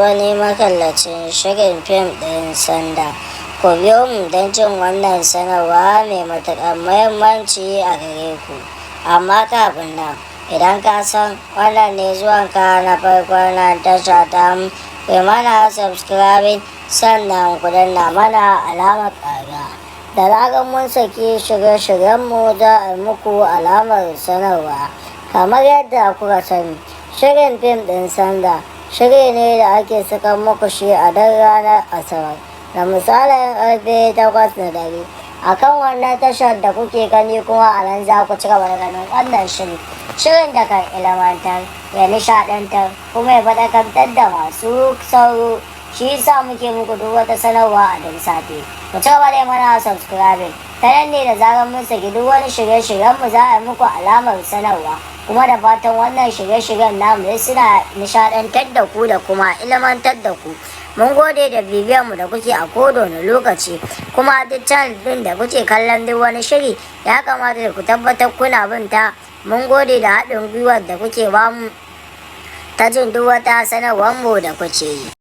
wani makallacin shirin fim ɗin Sanda. Ku biyo mu don jin wannan sanarwa mai matuƙar muhimmanci a gare ku. Amma kafin nan, idan ka san wannan ne zuwanka na farko na tasha ta mu, ku mana subscribing sannan ku danna mana alamar ƙara. Da zarar mun saki shirye-shiryenmu za a muku alamar sanarwa. Kamar yadda kuka sani, shirin fim ɗin Sanda shiri ne da ake saka muku shi a dan ranar Asabar da misalin ƙarfe 8 na dare. Akan wannan tashar da kuke gani kuma a nan za ku ci gaba da ganin wannan shirin da kan ilmantar, ya nishaɗantar kuma ya faɗakantar da masu sauro. Shi yasa muke muku duk wata sanarwa a duk sati. Ku ci gaba da mana subscribing, ta nan ne da zarar mun saki duk wani shirye-shiryenmu za a yi muku alamar sanarwa. Kuma da fatan wannan shirye-shiryen namu ne suna nishaɗantar da ku da kuma ilmantar da ku. Mun gode da bibiyarmu da kuke a kowane lokaci, kuma duk channel ɗin da kuke kallon duk wani shiri ya kamata da ku tabbatar kuna bin ta. Mun gode da haɗin gwiwar da kuke bamu ta jin duk wata sanarwar mu da kuke yi.